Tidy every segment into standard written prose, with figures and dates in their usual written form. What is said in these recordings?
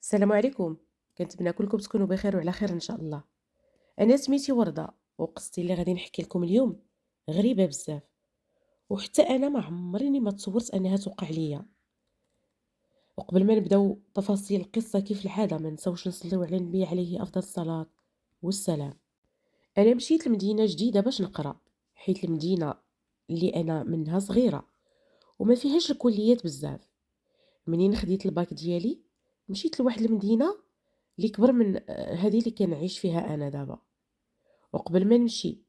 السلام عليكم. كنتمنى كلكم تكونوا بخير وعلى خير ان شاء الله. انا سميتي وردة، وقصتي اللي غادي نحكي لكم اليوم غريبة بزاف، وحتى انا ما عمرني ما تصورت انها توقع ليا. وقبل ما نبداو تفاصيل القصة كيف العادة ما نساوش نصليو على النبي عليه افضل الصلاة والسلام. انا مشيت لمدينة جديدة باش نقرا، حيت المدينة اللي انا منها صغيرة وما فيهاش الكليات بزاف. منين خديت الباك ديالي مشيت لواحد المدينة اللي كبر من هذه اللي كنعيش فيها انا دابا. وقبل ما نمشي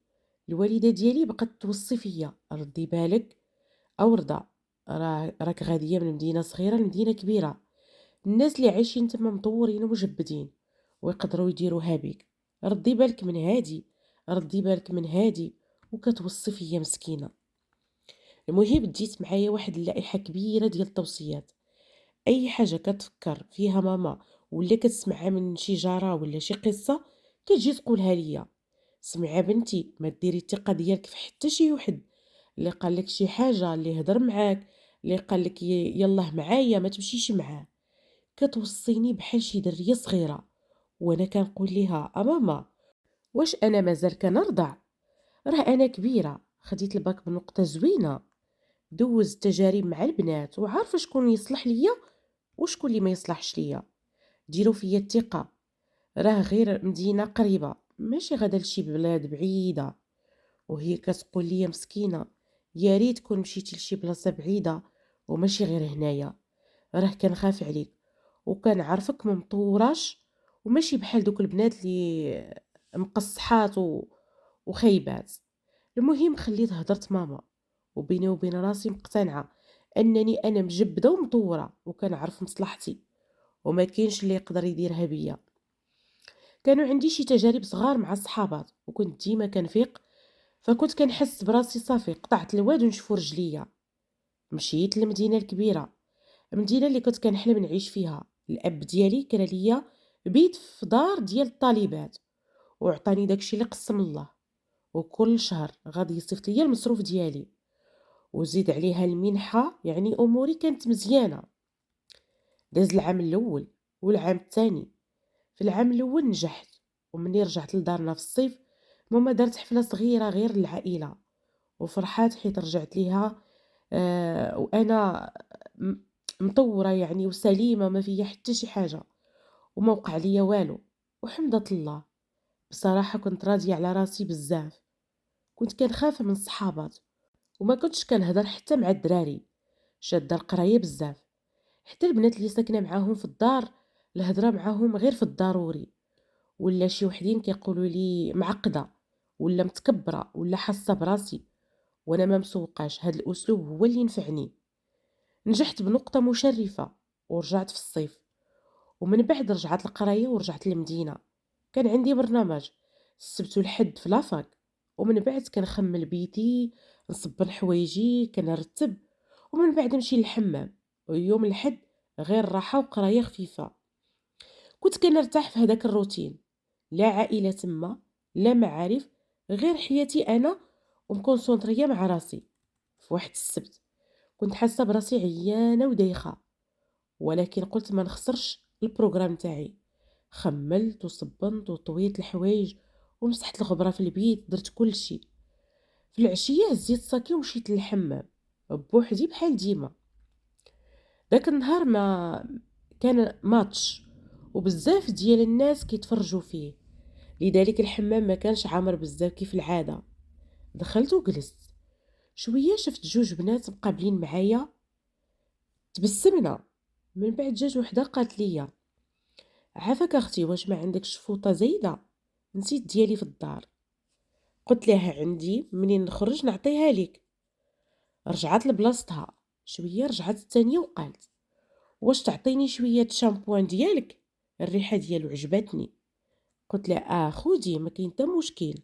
الوالده ديالي بقات توصي فيا: ردي بالك اوردة، راك غاديه من مدينه صغيره لمدينه كبيره، الناس اللي عايشين تما مطورين ومجبدين ويقدروا يديروها بيك. ردي بالك من هادي، ردي بالك من هادي. وكتوصي فيا مسكينه. المهم ديت معايا واحد اللائحه كبيره ديال التوصيات. اي حاجه كتفكر فيها ماما ولا كتسمعها من شي جاره ولا شي قصه كتجي تقولها ليا: سمعي بنتي، ما ديري الثقه ديالك في حتى شي وحد. اللي قال لك شي حاجه، اللي هضر معاك، اللي قال لك يلاه معايا ما تمشيش معاه. كتوصيني بحال شي دريه صغيره، وانا كنقول ليها: ماما، واش انا مازال كنرضع؟ راه انا كبيره، خديت الباك بنقطه زوينه، دوز تجارب مع البنات وعارفه شكون يصلح ليا وشكون اللي ما يصلحش ليا. ديروا فيا الثقه، راه غير مدينه قريبه، ماشي غادا لشي بلاد بعيده. وهي كتقول لي: مسكينه، يا ريت كون مشيتي لشي بلاصه بعيده وماشي غير هنايا، راه كنخاف عليك وكنعرفك ما مطوراش وماشي بحال دوك البنات اللي مقصحات وخايبات. المهم خليت هضرت ماما، وبيني وبين راسي مقتنعه انني انا مجبده ومطوره وكنعرف مصلحتي، وما كاينش اللي يقدر يديرها بيا. كانوا عندي شي تجارب صغار مع الصحابات وكنت ديما كنفيق، فكنت كنحس براسي صافي قطعت الواد ونشفو رجليا. مشيت للمدينه الكبيره، المدينه اللي كنت كنحلم نعيش فيها. الاب ديالي كان ليا بيت في دار ديال الطالبات، وعطاني داكشي اللي قسم الله، وكل شهر غادي يصيفط ليا المصروف ديالي وزيد عليها المنحه. يعني اموري كانت مزيانه. داز العام الاول والعام الثاني. في العام الاول نجحت، ومني رجعت لدارنا في الصيف ماما دارت حفله صغيره غير للعائله، وفرحات حيت رجعت ليها. وانا م- مطوره يعني وسليمه، ما فيا حتى شي حاجه وما وقع ليا والو، وحمدة الله. بصراحه كنت راضيه على راسي بزاف. كنت كنخاف من الصحابات وما كنتش كنهضر حتى مع الدراري، شاده القرايه بزاف. حتى البنات اللي ساكنه معاهم في الدار الهضره معاهم غير في الضروري، ولا شي وحدين كيقولوا لي معقده ولا متكبره ولا حاسه براسي، وانا ما مسوقاش. هاد الاسلوب هو اللي نفعني. نجحت بنقطه مشرفه ورجعت في الصيف، ومن بعد رجعت القرايه ورجعت للمدينه. كان عندي برنامج السبت والحد في لافاك، ومن بعد كنخمل بيتي، نصبن حوايجي، كنرتب، ومن بعد نمشي للحمام. ويوم الحد غير راحه وقرايه خفيفه. كنت كنرتاح في هذاك الروتين، لا عائله تما، لا معارف، غير حياتي انا ومكونسونطريه مع راسي. في واحد السبت كنت حاسه براسي عيانه ودايخه، ولكن قلت ما نخسرش البروغرام تاعي. خملت وصبنت وطويت الحوايج ومسحت الغبره في البيت، درت كل شيء. في العشيه هزيت صاكي ومشيت للحمام بوحدي بحال ديما. داك النهار ما كان ماتش وبزاف ديال الناس كيتفرجوا فيه، لذلك الحمام ما كانش عامر بزاف كيف العاده. دخلت وجلست شويه، شفت جوج بنات مقابلين معايا، تبسمنا. من بعد جات وحده قالت لي: عافاك اختي، واش ما عندكش فوطه زايده؟ نسيت ديالي في الدار. قلت لها: عندي، منين نخرج نعطيها لك. رجعت لبلاصتها شويه، رجعت الثانيه وقالت: واش تعطيني شويه شامبوان ديالك؟ الريحه ديالو عجبتني. قلت لها: خودي، ما كاين حتى مشكل.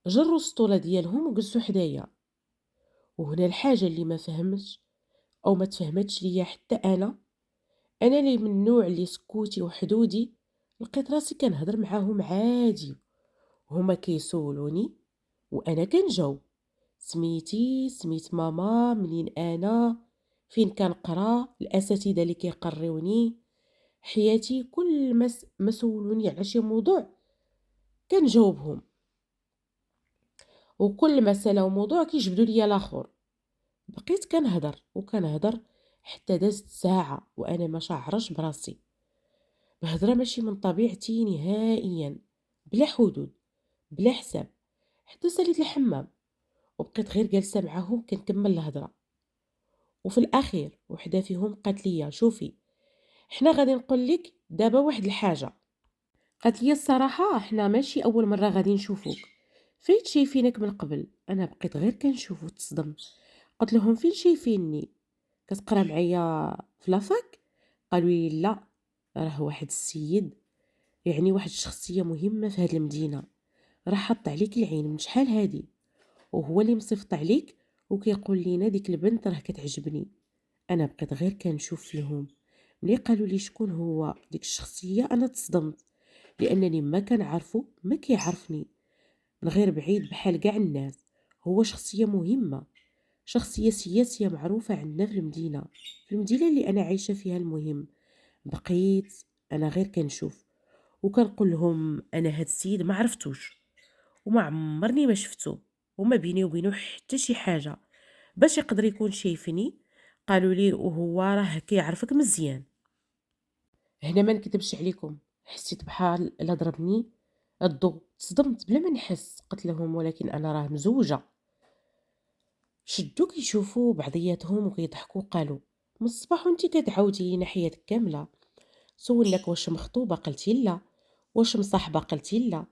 جروا السطوله ديالهم وجلسوا حدايا. وهنا الحاجه اللي ما فهمتش او ما تفهمتش ليا حتى انا اللي من النوع اللي سكوتي وحدودي، لقيت راسي كنهضر معاهم عادي، هما كيسولوني وانا كنجاوب: سميتي، سميت ماما، منين انا، فين كنقرا، الاساتذه اللي كيقريوني. حياتي كل ما سولوني على شي موضوع كنجاوبهم، وكل ما سالاو موضوع كيجبدوا ليا لاخر. بقيت كنهضر وكنهضر حتى دازت ساعة وأنا ما شعرش براسي. بهضرة ماشي من طبيعتي نهائيا، بلا حدود، بلا حساب. حتى ساليت الحمام وبقيت غير جالسة معاهم كنكمل الهضرة. وفي الأخير وحدة فيهم قالت لي شوفي، حنا غادي نقول لك دابا واحد الحاجة. قالت لي الصراحة حنا ماشي أول مرة غادي نشوفوك، فين شايفينك من قبل؟ أنا بقيت غير كنشوف وتصدمت. قلت لهم فين شايفيني؟ كتقرا معايا في لافاك؟ قالوا لي لا، راه واحد السيد، يعني واحد الشخصية مهمة في هاد المدينة، راه حط عليك العين من شحال هادي، وهو اللي مصيفط عليك وكيقول لينا ديك البنت راه كتعجبني. انا بقيت غير كنشوف لهم. ملي قالوا لي شكون هو ديك الشخصية انا تصدمت، لانني ما كنعرفو ما كيعرفني، من غير بعيد بحال كاع الناس. هو شخصية مهمة، شخصية سياسية معروفة عندنا في المدينة، في المدينة اللي انا عايشة فيها. المهم بقيت انا غير كنشوف وكنقول لهم انا هاد السيد ما عرفتوش وما عمرني ما شفتو، وما بيني وبينه حتى شي حاجة باش يقدر يكون شايفني. قالوا لي وهو راه كيعرفك مزيان. هنا ما نكذبش عليكم، حسيت بحال لا ضربني الضو، تصدمت بلا ما نحس. قلت لهم ولكن انا راه مزوجة. شدوا كيشوفوا بعضياتهم وكيضحكوا. قالوا من الصباح وانت كتعاودي لينا حياتك كامله. سولناك واش مخطوبه قلتي لا، واش مصاحبه قلتي لا،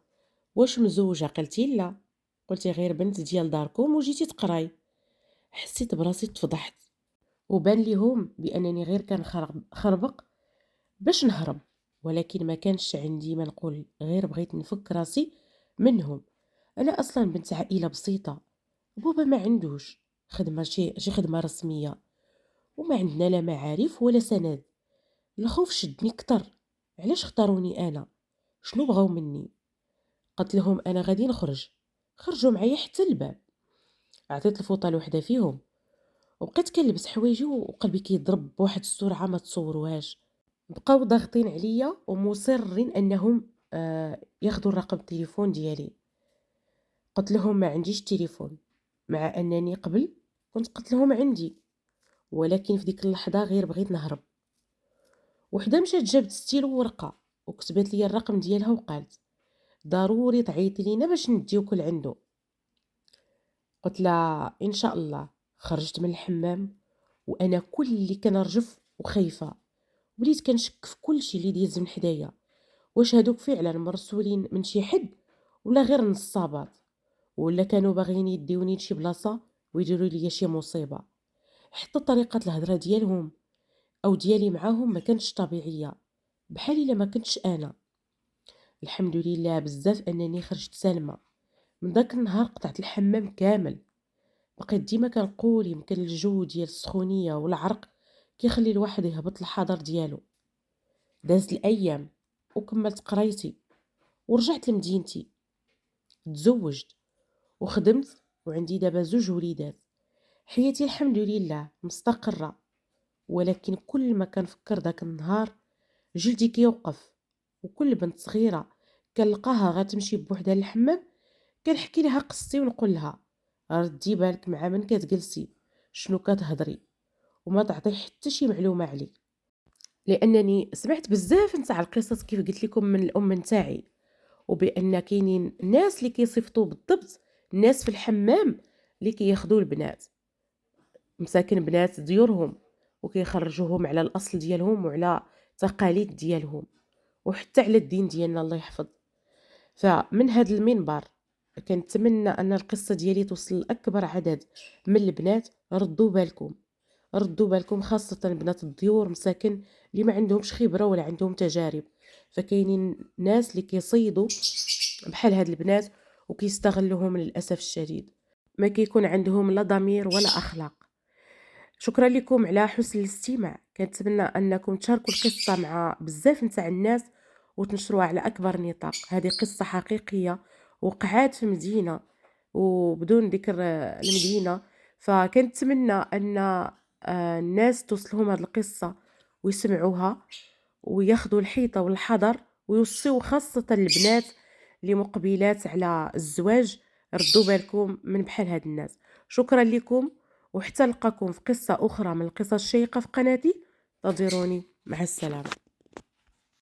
واش مزوجه قلتي لا، قلتي غير بنت ديال داركم وجيتي تقراي. حسيت براسي تفضحت، وبان ليهم بانني غير خربق باش نهرب. ولكن ما كانش عندي ما نقول، غير بغيت نفك راسي منهم. انا اصلا بنت عائله بسيطه، بابا ما عندوش خدمه، شي خدمه رسميه، وما عندنا لا معارف ولا سند. الخوف شدني كتر. علاش اختاروني انا؟ شنو بغاو مني؟ قلت لهم انا غادي نخرج. خرجوا معايا حتى الباب. عطيت الفوطه لوحده فيهم وبقيت كنلبس حوايجي وقلبي كيضرب بواحد السرعه ما تصوروهاش. بقاو ضاغطين عليا ومصرين انهم ياخذوا الرقم التليفون ديالي. قلت لهم ما عنديش تليفون، مع انني قبل كنت قلت لهم عندي. ولكن في ديك اللحظه غير بغيت نهرب. وحده مشات جابت ستيلو وورقه وكتبت لي الرقم ديالها وقالت ضروري تعيطي لينا باش نديوك لعندو. قلت لها ان شاء الله. خرجت من الحمام وانا كل اللي كنرجف وخايفه. وليت كنشك في كل شيء اللي دايز من حدايا، واش هادوك فعلا مرسولين من شي حد ولا غير نصابات، ولا كانوا باغيين يديوني لشي بلاصه ويديروا لي شي مصيبه. حتى طريقه الهضره ديالهم او ديالي معاهم ما كانتش طبيعيه، بحال الا ما كنتش انا. الحمد لله بزاف انني خرجت سالمه. من داك النهار قطعت الحمام كامل. بقيت ديما كنقول يمكن الجو ديال السخونيه والعرق كيخلي الواحد يهبط الحذر ديالو. دازت الايام وكملت قرايتي ورجعت لمدينتي، تزوجت وخدمت وعندي دابا 2 وليدات. حياتي الحمد لله مستقرة. ولكن كل ما كنفكر داك النهار جلدي كيوقف. وكل بنت صغيرة كنلقاها غتمشي بوحدها للحمام كنحكي لها قصتي ونقول لها ردي بالك مع من كتجلسي، شنو كتهضري، وما تعطي حتى شي معلومة عليه. لانني سمعت بزاف نتاع القصص كيف قلت لكم من الام نتاعي، وبان كاينين ناس اللي كيصيفطوا بالضبط الناس في الحمام اللي كياخذوا البنات، مساكن بنات ديورهم، وكيخرجوهم على الاصل ديالهم وعلى تقاليد ديالهم وحتى على الدين ديالنا الله يحفظ. فمن هذا المنبر كنتمنى ان القصه ديالي توصل لاكبر عدد من البنات. ردوا بالكم، ردوا بالكم، خاصه بنات الديور مساكن اللي ما عندهمش خبره ولا عندهم تجارب. فكاينين ناس اللي كيصيدوا بحال هاد البنات وكيستغلوهم للاسف الشديد، ما كيكون عندهم لا ضمير ولا اخلاق. شكرا لكم على حسن الاستماع. كنتمنى انكم تشاركوا القصه مع بزاف نتاع الناس وتنشروها على اكبر نطاق. هذه قصه حقيقيه وقعات في مدينه وبدون ذكر المدينه. فكنتمنى ان الناس توصلهم هذه القصه ويسمعوها وياخدوا الحيطة والحذر، ويوصيو خاصة البنات اللي مقبلات على الزواج ردوا بالكم من بحال هاد الناس. شكرا لكم، وحتى نلقاكم في قصة أخرى من القصص الشيقة في قناتي. انتظروني، مع السلامة.